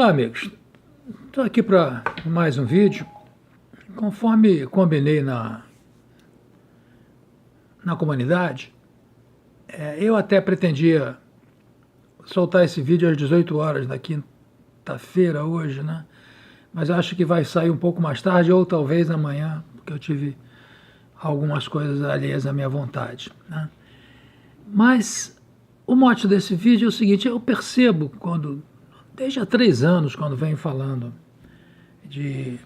Olá, amigos. Estou aqui para mais um vídeo. Conforme combinei na comunidade, eu até pretendia soltar esse vídeo às 18 horas da quinta-feira hoje, né? Mas acho que vai sair um pouco mais tarde ou talvez amanhã, porque eu tive algumas coisas alheias à minha vontade, né? Mas o mote desse vídeo é o seguinte: eu percebo desde há 3 anos, quando venho falando de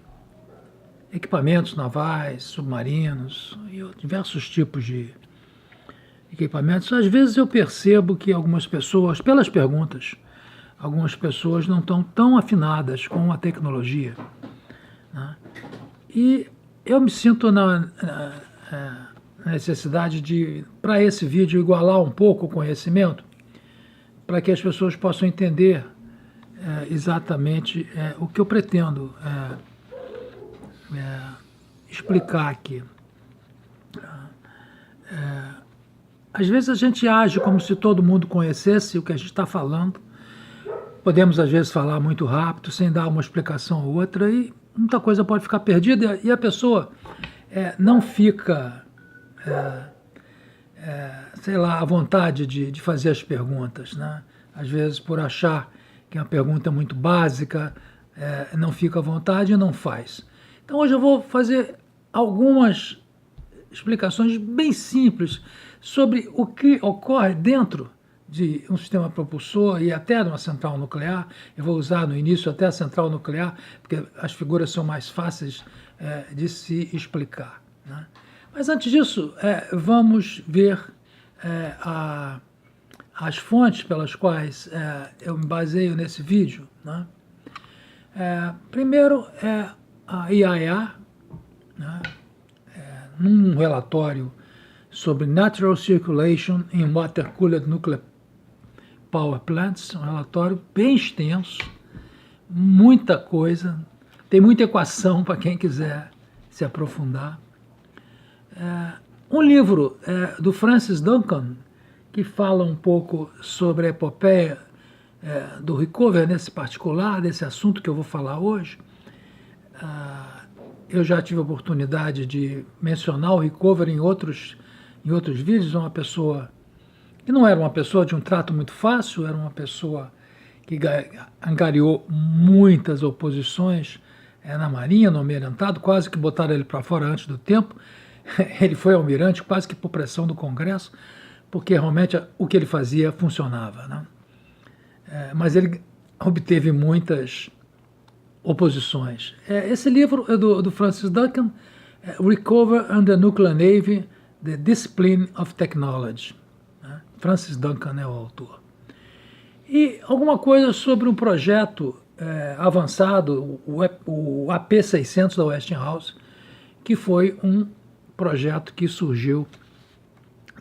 equipamentos navais, submarinos e diversos tipos de equipamentos, às vezes eu percebo que algumas pessoas, pelas perguntas, algumas pessoas não estão tão afinadas com a tecnologia, né? E eu me sinto na necessidade de, para esse vídeo, igualar um pouco o conhecimento, para que as pessoas possam entender exatamente o que eu pretendo explicar aqui. Às vezes a gente age como se todo mundo conhecesse o que a gente está falando. Podemos, às vezes, falar muito rápido, sem dar uma explicação ou outra, e muita coisa pode ficar perdida, e a pessoa não fica, sei lá, à vontade de fazer as perguntas, né? Às vezes, por achar que é uma pergunta muito básica, não fica à vontade e não faz. Então, hoje eu vou fazer algumas explicações bem simples sobre o que ocorre dentro de um sistema propulsor e até de uma central nuclear. Eu vou usar no início até a central nuclear, porque as figuras são mais fáceis de se explicar, né? Mas antes disso, vamos ver as fontes pelas quais eu me baseio nesse vídeo, né? Primeiro é a IAEA, né? Num relatório sobre Natural Circulation in Water-Cooled Nuclear Power Plants, um relatório bem extenso, muita coisa, tem muita equação para quem quiser se aprofundar. Um livro do Francis Duncan, que fala um pouco sobre a epopeia do Rickover, nesse particular, desse assunto que eu vou falar hoje. Eu já tive a oportunidade de mencionar o Rickover em outros vídeos. Uma pessoa que não era uma pessoa de um trato muito fácil, era uma pessoa que angariou muitas oposições na Marinha, no almirantado, quase que botaram ele para fora antes do tempo. Ele foi almirante quase que por pressão do Congresso, porque realmente o que ele fazia funcionava, né? Mas ele obteve muitas oposições. Esse livro é do Francis Duncan, Rickover and the Nuclear Navy, The Discipline of Technology, né? Francis Duncan é o autor. E alguma coisa sobre um projeto avançado, o AP600 da Westinghouse, que foi um projeto que surgiu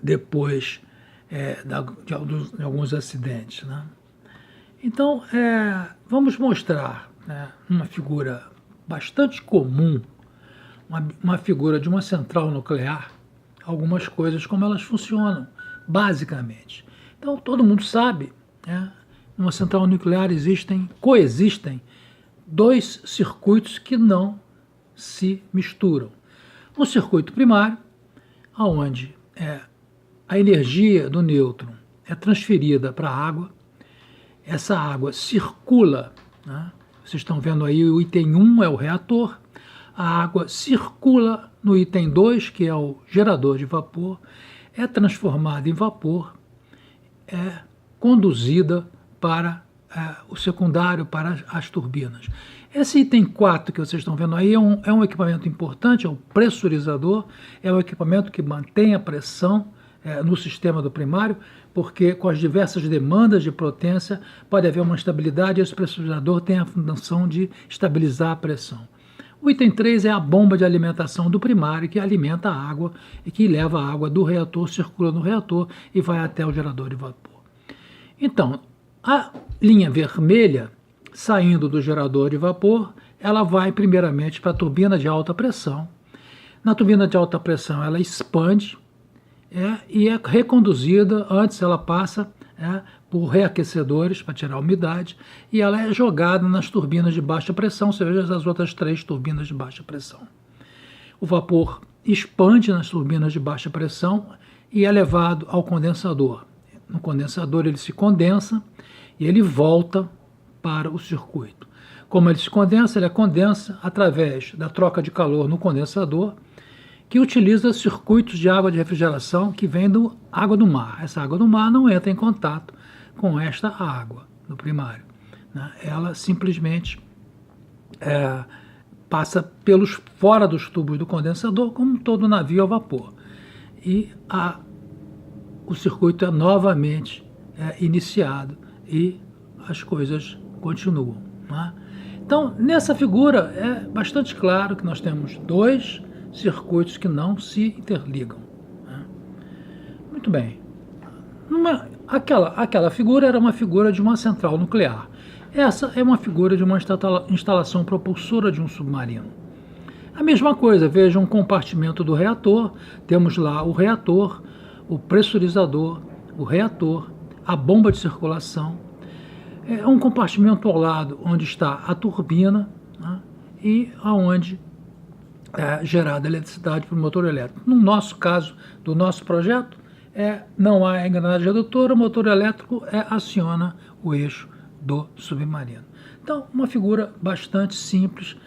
depois de alguns acidentes, né? Então, vamos mostrar, né, uma figura bastante comum, uma figura de uma central nuclear, algumas coisas, como elas funcionam, basicamente. Então, todo mundo sabe, né, numa central nuclear coexistem 2 circuitos que não se misturam. Um circuito primário, onde a energia do nêutron é transferida para a água. Essa água circula, né? Vocês estão vendo aí, o item 1 é o reator, a água circula no item 2, que é o gerador de vapor, é transformada em vapor, é conduzida para o secundário, para as turbinas. Esse item 4 que vocês estão vendo aí é um equipamento importante, é um pressurizador, é um equipamento que mantém a pressão no sistema do primário, porque com as diversas demandas de potência pode haver uma instabilidade e esse pressurizador tem a função de estabilizar a pressão. O item 3 é a bomba de alimentação do primário, que alimenta a água e que leva a água do reator, circula no reator e vai até o gerador de vapor. Então, a linha vermelha, saindo do gerador de vapor, ela vai primeiramente para a turbina de alta pressão. Na turbina de alta pressão ela expande, e é reconduzida, antes ela passa por reaquecedores para tirar a umidade e ela é jogada nas turbinas de baixa pressão. Você veja as outras 3 turbinas de baixa pressão. O vapor expande nas turbinas de baixa pressão e é levado ao condensador. No condensador ele se condensa e ele volta para o circuito. Como ele se condensa, ele condensa através da troca de calor no condensador, que utiliza circuitos de água de refrigeração que vem da água do mar. Essa água do mar não entra em contato com esta água do primário, né? Ela simplesmente passa fora dos tubos do condensador, como todo navio a vapor. E o circuito é novamente iniciado e as coisas continuam, né? Então, nessa figura é bastante claro que nós temos 2 circuitos que não se interligam, né? Muito bem. Aquela figura era uma figura de uma central nuclear. Essa é uma figura de uma instalação propulsora de um submarino. A mesma coisa, veja um compartimento do reator, temos lá o reator, o pressurizador, o reator, a bomba de circulação. É um compartimento ao lado onde está a turbina, né, e aonde é gerada eletricidade para o motor elétrico. No nosso caso, do nosso projeto, não há engrenagem redutora, o motor elétrico aciona o eixo do submarino. Então, uma figura bastante simples,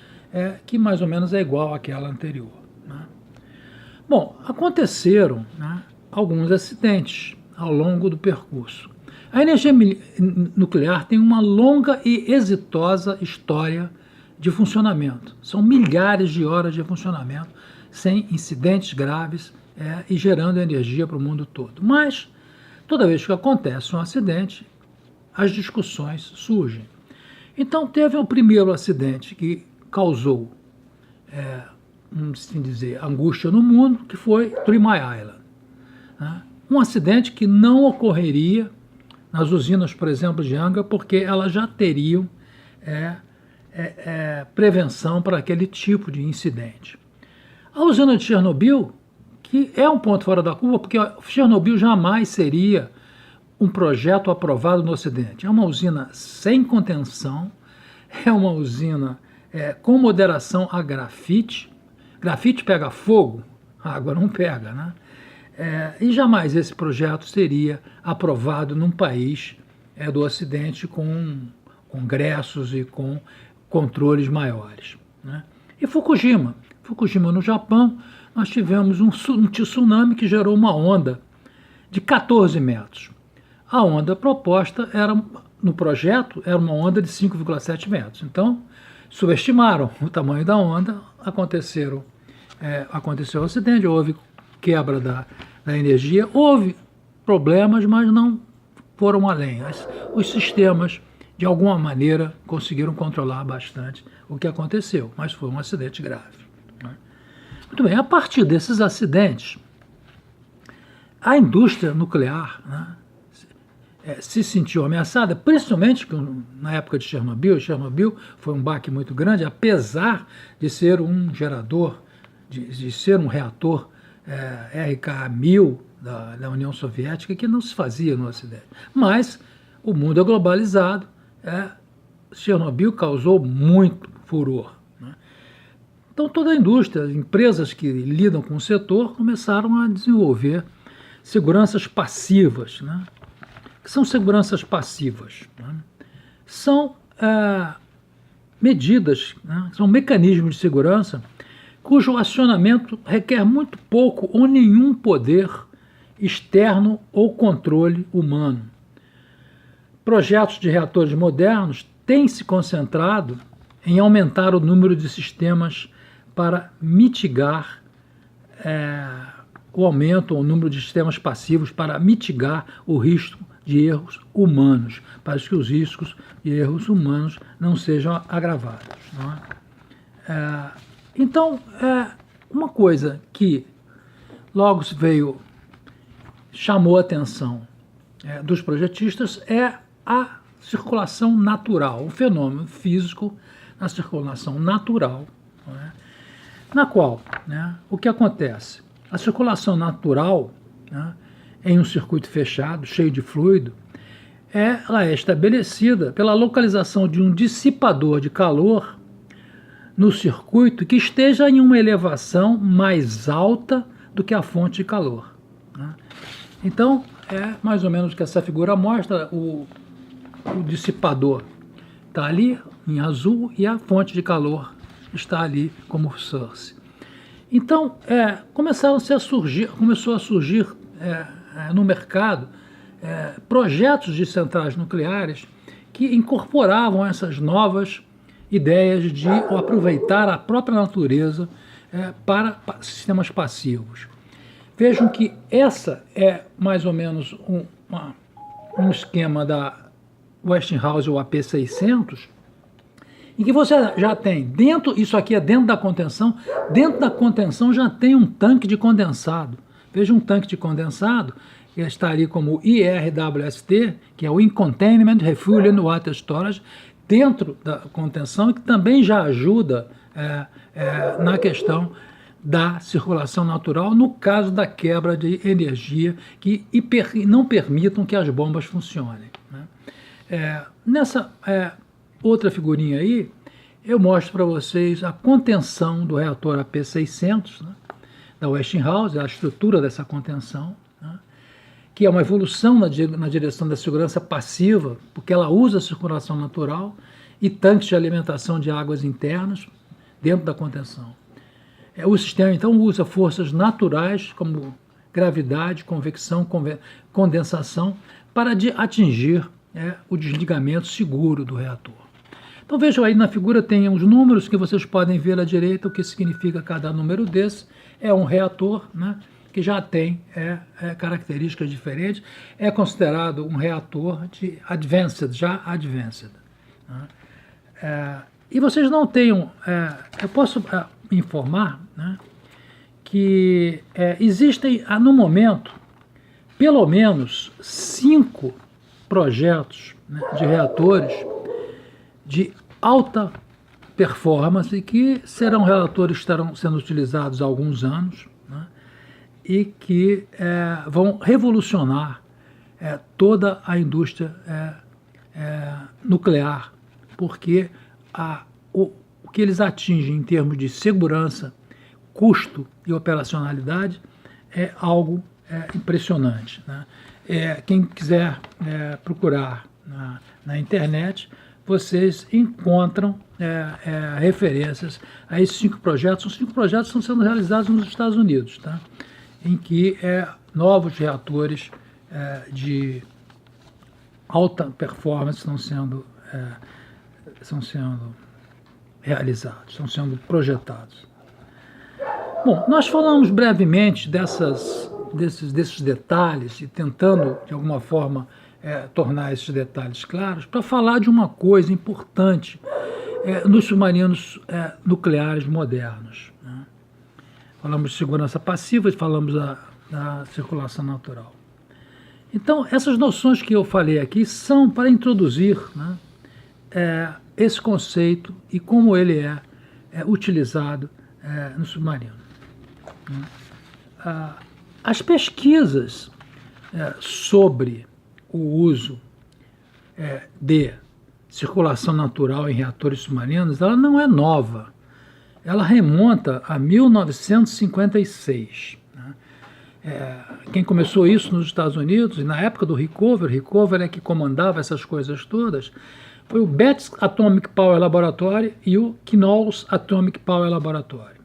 que mais ou menos é igual àquela anterior, né? Bom, aconteceram, né, alguns acidentes ao longo do percurso. A energia nuclear tem uma longa e exitosa história de funcionamento. São milhares de horas de funcionamento sem incidentes graves e gerando energia para o mundo todo. Mas, toda vez que acontece um acidente, as discussões surgem. Então, teve o primeiro acidente que causou, assim dizer, angústia no mundo, que foi Three Mile Island, né? Um acidente que não ocorreria nas usinas, por exemplo, de Angra, porque elas já teriam prevenção para aquele tipo de incidente. A usina de Chernobyl, que é um ponto fora da curva, porque Chernobyl jamais seria um projeto aprovado no Ocidente. É uma usina sem contenção, é uma usina com moderação a grafite. Grafite pega fogo, a água não pega, né? E jamais esse projeto seria aprovado num país do Ocidente com congressos e com controles maiores, né? E Fukushima no Japão, nós tivemos um tsunami que gerou uma onda de 14 metros. A onda proposta no projeto era uma onda de 5,7 metros. Então, subestimaram o tamanho da onda, aconteceu o acidente, houve quebra da energia, houve problemas, mas não foram além. Os sistemas, de alguma maneira, conseguiram controlar bastante o que aconteceu, mas foi um acidente grave, né? Muito bem, a partir desses acidentes, a indústria nuclear, né, se sentiu ameaçada, principalmente na época de Chernobyl. Chernobyl foi um baque muito grande, apesar de ser um gerador, de ser um reator RK-1000 da União Soviética, que não se fazia no Ocidente. Mas o mundo é globalizado, Chernobyl causou muito furor, né? Então toda a indústria, empresas que lidam com o setor, começaram a desenvolver seguranças passivas, né? O que são seguranças passivas, né? São medidas, né? São mecanismos de segurança cujo acionamento requer muito pouco ou nenhum poder externo ou controle humano. Projetos de reatores modernos têm se concentrado em aumentar o número de sistemas para mitigar o aumento ou o número de sistemas passivos para mitigar o risco de erros humanos, para que os riscos de erros humanos não sejam agravados, não é? Então, uma coisa que logo chamou a atenção dos projetistas é a circulação natural, um fenômeno físico na circulação natural, não é? Na qual, né, o que acontece? A circulação natural, né, em um circuito fechado, cheio de fluido, ela é estabelecida pela localização de um dissipador de calor no circuito que esteja em uma elevação mais alta do que a fonte de calor, né? Então, é mais ou menos o que essa figura mostra. O dissipador está ali em azul e a fonte de calor está ali como source. Então, começou a surgir no mercado projetos de centrais nucleares que incorporavam essas novas ideias de aproveitar a própria natureza para sistemas passivos. Vejam que essa é mais ou menos um esquema da Westinghouse, o AP600, em que você já tem dentro, isso aqui é dentro da contenção já tem um tanque de condensado. Veja, um tanque de condensado, que está ali como IRWST, que é o Incontainment Refueling Water Storage, dentro da contenção, e que também já ajuda na questão da circulação natural, no caso da quebra de energia, que não permitam que as bombas funcionem, né? Nessa outra figurinha aí, eu mostro para vocês a contenção do reator AP600, né, da Westinghouse, a estrutura dessa contenção, né, que é uma evolução na direção da segurança passiva, porque ela usa a circulação natural e tanques de alimentação de águas internas dentro da contenção. O sistema, então, usa forças naturais, como gravidade, convecção, condensação, para atingir o desligamento seguro do reator. Então vejam aí na figura, tem os números que vocês podem ver à direita, o que significa cada número desse. É um reator, né, que já tem características diferentes, é considerado um reator de advanced, já advanced, né? E vocês não tenham, eu posso informar, né, que existem, no momento, pelo menos 5 projetos, né, de reatores de alta performance, que serão reatores que estarão sendo utilizados há alguns anos, né, e que vão revolucionar toda a indústria nuclear, porque o que eles atingem em termos de segurança, custo e operacionalidade é algo impressionante, né? Quem quiser procurar na internet, vocês encontram referências a esses 5 projetos. Os 5 projetos estão sendo realizados nos Estados Unidos, tá? Em que novos reatores de alta performance estão sendo realizados, estão sendo projetados. Bom, nós falamos brevemente desses detalhes e tentando, de alguma forma, tornar esses detalhes claros, para falar de uma coisa importante nos submarinos nucleares modernos, né? Falamos de segurança passiva, falamos da circulação natural. Então, essas noções que eu falei aqui são para introduzir, né, esse conceito e como ele é utilizado no submarino. As pesquisas sobre o uso de circulação natural em reatores submarinos, ela não é nova. Ela remonta a 1956. Né? Quem começou isso nos Estados Unidos, e na época do Rickover é que comandava essas coisas todas, foi o Betts Atomic Power Laboratory e o Knowles Atomic Power Laboratory.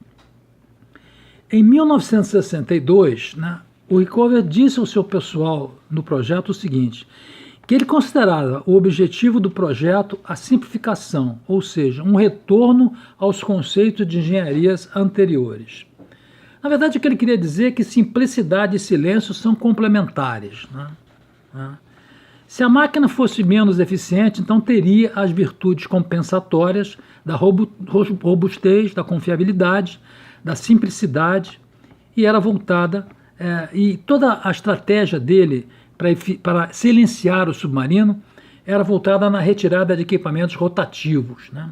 Em 1962, né, o Rickover disse ao seu pessoal no projeto o seguinte, que ele considerava o objetivo do projeto a simplificação, ou seja, um retorno aos conceitos de engenharias anteriores. Na verdade, o que ele queria dizer é que simplicidade e silêncio são complementares, né? Se a máquina fosse menos eficiente, então teria as virtudes compensatórias da robustez, da confiabilidade, da simplicidade, e era voltada, e toda a estratégia dele para silenciar o submarino era voltada na retirada de equipamentos rotativos, né?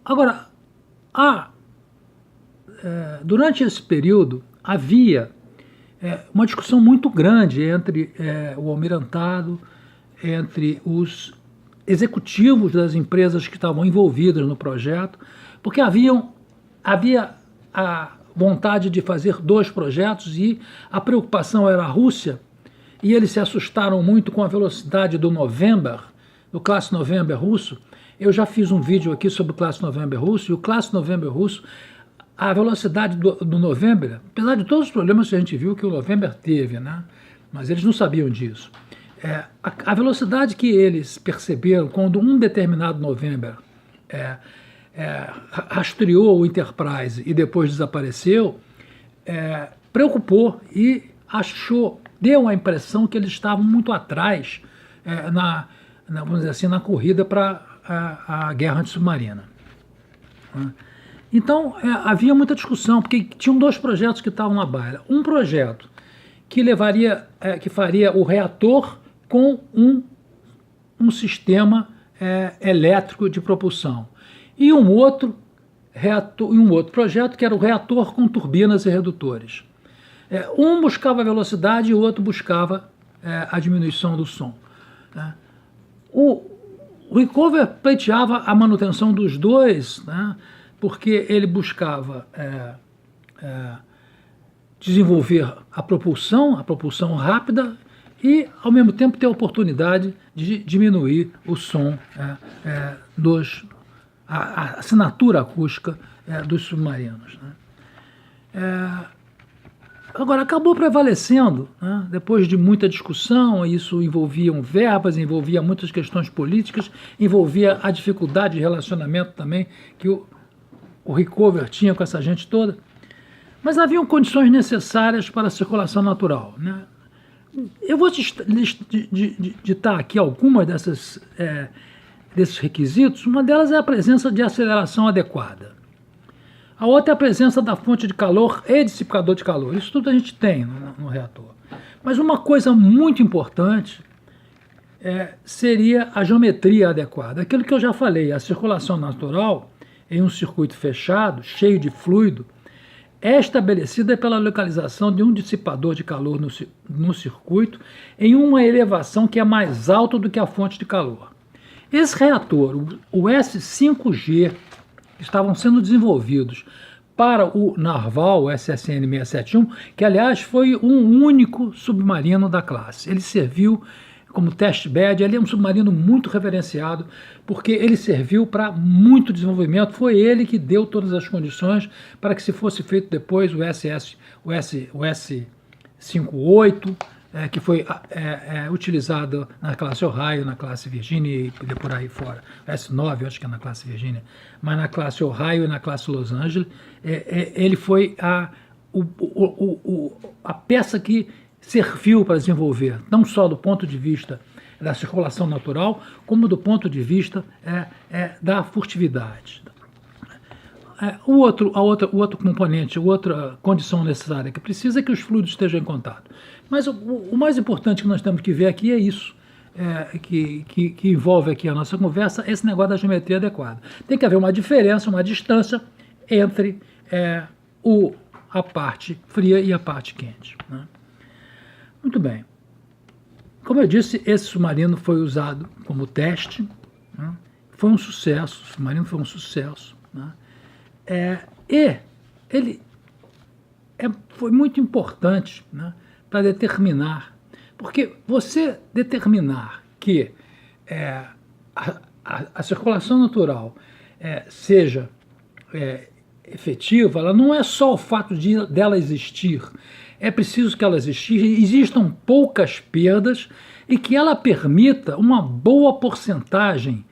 Agora, durante esse período, havia uma discussão muito grande entre o almirantado, entre os executivos das empresas que estavam envolvidas no projeto, porque havia a vontade de fazer 2 projetos e a preocupação era a Rússia, e eles se assustaram muito com a velocidade do November, do Classe November russo. Eu já fiz um vídeo aqui sobre o Classe November russo, e o Classe November russo, a velocidade do November, apesar de todos os problemas que a gente viu que o November teve, né? Mas eles não sabiam disso. A velocidade que eles perceberam quando um determinado November rastreou o Enterprise e depois desapareceu, preocupou e deu a impressão que eles estavam muito atrás vamos dizer assim, na corrida para a guerra anti-submarina. Então, havia muita discussão, porque tinham 2 projetos que estavam na baila. Um projeto que faria o reator com um sistema elétrico de propulsão. E um outro projeto que era o reator com turbinas e redutores. Um buscava velocidade e o outro buscava a diminuição do som. O Rickover pleiteava a manutenção dos 2, né, porque ele buscava desenvolver a propulsão rápida e, ao mesmo tempo, ter a oportunidade de diminuir o som, a assinatura acústica dos submarinos. Né. Agora, acabou prevalecendo, né, depois de muita discussão, isso envolvia verbas, envolvia muitas questões políticas, envolvia a dificuldade de relacionamento também que o Rickover tinha com essa gente toda, mas haviam condições necessárias para a circulação natural. Né. Eu vou ditar aqui algumas desses requisitos. Uma delas é a presença de aceleração adequada. A outra é a presença da fonte de calor e dissipador de calor. Isso tudo a gente tem no reator. Mas uma coisa muito importante seria a geometria adequada. Aquilo que eu já falei, a circulação natural em um circuito fechado, cheio de fluido, é estabelecida pela localização de um dissipador de calor no circuito em uma elevação que é mais alta do que a fonte de calor. Esse reator, o S5G, estavam sendo desenvolvidos para o Narval, o SSN 671, que, aliás, foi um único submarino da classe. Ele serviu como testbed, ele é um submarino muito reverenciado, porque ele serviu para muito desenvolvimento, foi ele que deu todas as condições para que se fosse feito depois o S58, que foi utilizado na classe Ohio, na classe Virginia e por aí fora. S9, eu acho que é na classe Virginia, mas na classe Ohio e na classe Los Angeles, ele foi a peça que serviu para desenvolver, não só do ponto de vista da circulação natural, como do ponto de vista da furtividade. O outro componente, outra condição necessária que precisa é que os fluidos estejam em contato. Mas o mais importante que nós temos que ver aqui é isso, que envolve aqui a nossa conversa, esse negócio da geometria adequada. Tem que haver uma diferença, uma distância entre a parte fria e a parte quente. Né? Muito bem. Como eu disse, esse submarino foi usado como teste, né? Foi um sucesso, o submarino foi um sucesso. Né? E ele foi muito importante, né, para determinar, porque você determinar que a circulação natural seja efetiva, ela não é só o fato dela existir, é preciso que ela existam poucas perdas e que ela permita uma boa porcentagem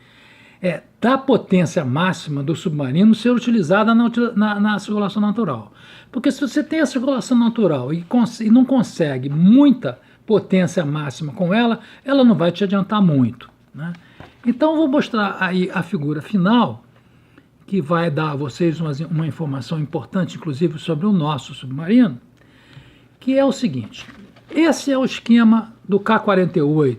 da potência máxima do submarino ser utilizada na circulação natural. Porque se você tem a circulação natural e não consegue muita potência máxima com ela, ela não vai te adiantar muito. Né? Então, vou mostrar aí a figura final, que vai dar a vocês uma informação importante, inclusive, sobre o nosso submarino, que é o seguinte. Esse é o esquema do K-48,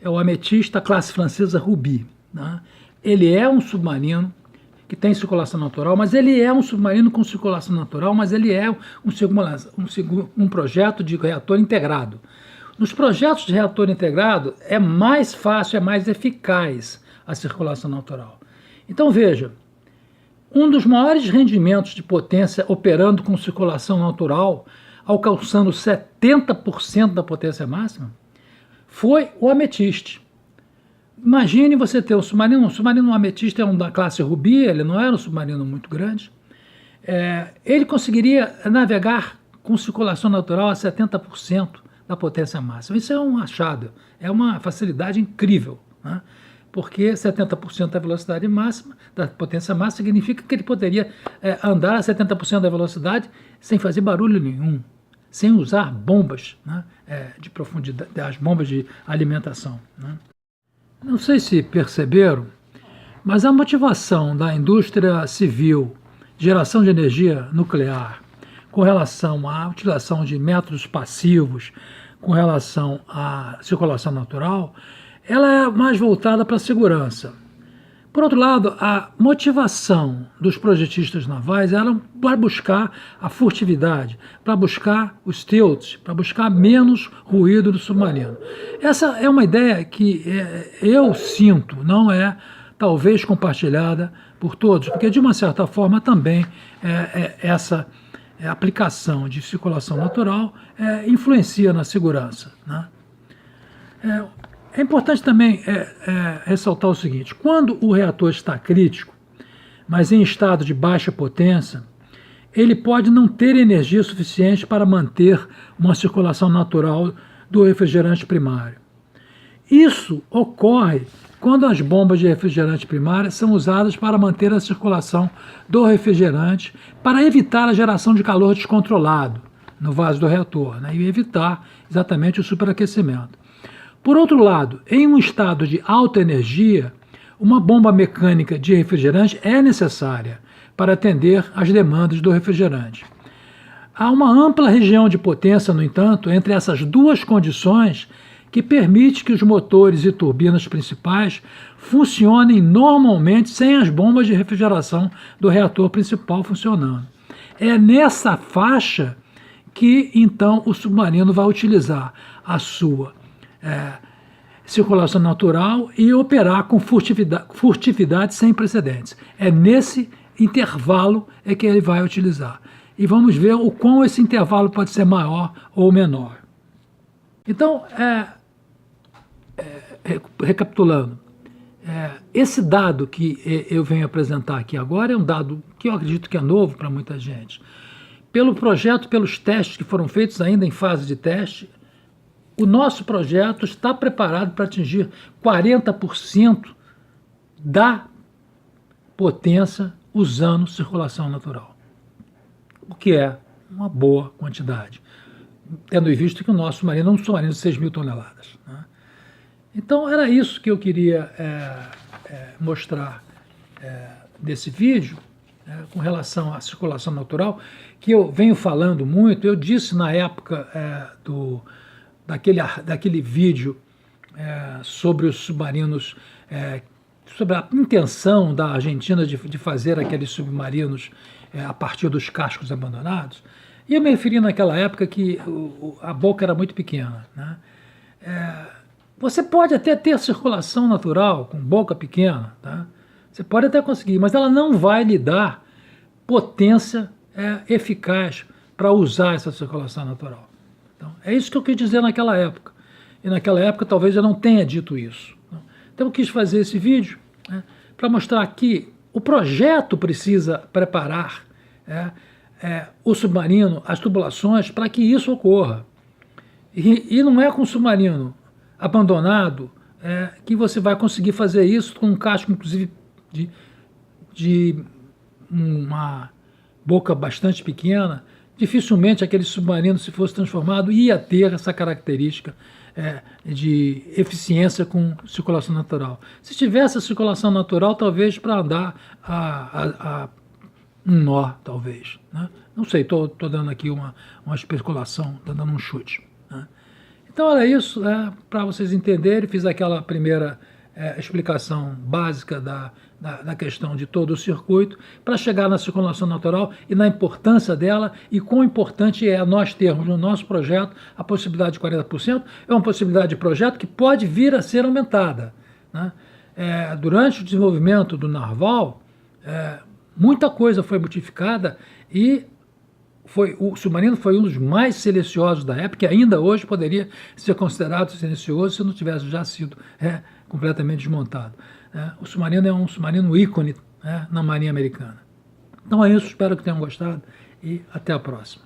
é o ametista classe francesa Ruby. Né? Ele é um submarino que tem circulação natural, mas ele é um submarino com circulação natural, mas ele é um projeto de reator integrado. Nos projetos de reator integrado é mais fácil, é mais eficaz a circulação natural. Então veja, um dos maiores rendimentos de potência operando com circulação natural, alcançando 70% da potência máxima, foi o ametiste. Imagine você ter um submarino ametista é um da classe Ruby, ele não era um submarino muito grande, ele conseguiria navegar com circulação natural a 70% da potência máxima. Isso é um achado, é uma facilidade incrível, né? Porque 70% da velocidade máxima, da potência máxima, significa que ele poderia andar a 70% da velocidade sem fazer barulho nenhum, sem usar bombas, né, de profundidade, as bombas de alimentação, né? Não sei se perceberam, mas a motivação da indústria civil, geração de energia nuclear, com relação à utilização de métodos passivos, com relação à circulação natural, ela é mais voltada para a segurança. Por outro lado, a motivação dos projetistas navais era para buscar a furtividade, para buscar o stealth, para buscar menos ruído do submarino. Essa é uma ideia que eu sinto, não é talvez compartilhada por todos, porque de uma certa forma também essa aplicação de circulação natural influencia na segurança, né? É importante também ressaltar o seguinte: quando o reator está crítico, mas em estado de baixa potência, ele pode não ter energia suficiente para manter uma circulação natural do refrigerante primário. Isso ocorre quando as bombas de refrigerante primário são usadas para manter a circulação do refrigerante, para evitar a geração de calor descontrolado no vaso do reator, né, e evitar exatamente o superaquecimento. Por outro lado, em um estado de alta energia, uma bomba mecânica de refrigerante é necessária para atender às demandas do refrigerante. Há uma ampla região de potência, no entanto, entre essas duas condições que permite que os motores e turbinas principais funcionem normalmente sem as bombas de refrigeração do reator principal funcionando. É nessa faixa que, então, o submarino vai utilizar a sua circulação natural e operar com furtividade sem precedentes. É nesse intervalo que ele vai utilizar. E vamos ver o quão esse intervalo pode ser maior ou menor. Então, recapitulando, esse dado que eu venho apresentar aqui agora é um dado que eu acredito que é novo para muita gente. Pelo projeto, pelos testes que foram feitos ainda em fase de teste, o nosso projeto está preparado para atingir 40% da potência usando circulação natural, o que é uma boa quantidade, tendo em vista que o nosso submarino é um submarino de 6.000 toneladas, né? Então era isso que eu queria mostrar desse vídeo, com relação à circulação natural, que eu venho falando muito. Eu disse na época daquele vídeo sobre os submarinos, sobre a intenção da Argentina de fazer aqueles submarinos a partir dos cascos abandonados, e eu me referi naquela época que a boca era muito pequena, né? Você pode até ter circulação natural com boca pequena, tá? Você pode até conseguir, mas ela não vai lhe dar potência eficaz para usar essa circulação natural. Então, é isso que eu quis dizer naquela época. E naquela época talvez eu não tenha dito isso. Então eu quis fazer esse vídeo, né, para mostrar que o projeto precisa preparar o submarino, as tubulações, para que isso ocorra. E não é com o submarino abandonado que você vai conseguir fazer isso com um casco, inclusive, de uma boca bastante pequena. Dificilmente aquele submarino, se fosse transformado, ia ter essa característica de eficiência com circulação natural. Se tivesse a circulação natural, talvez para andar a um nó, talvez, né? Não sei, estou dando aqui uma especulação, estou dando um chute, né? Então era isso, para vocês entenderem. Fiz aquela primeira a explicação básica da questão de todo o circuito, para chegar na circulação natural e na importância dela e quão importante é nós termos no nosso projeto a possibilidade de 40%. É uma possibilidade de projeto que pode vir a ser aumentada, né? Durante o desenvolvimento do Narval, muita coisa foi modificada e o submarino foi um dos mais silenciosos da época, e ainda hoje poderia ser considerado silencioso se não tivesse já sido completamente desmontado. O submarino é um submarino ícone na Marinha Americana. Então é isso, espero que tenham gostado e até a próxima.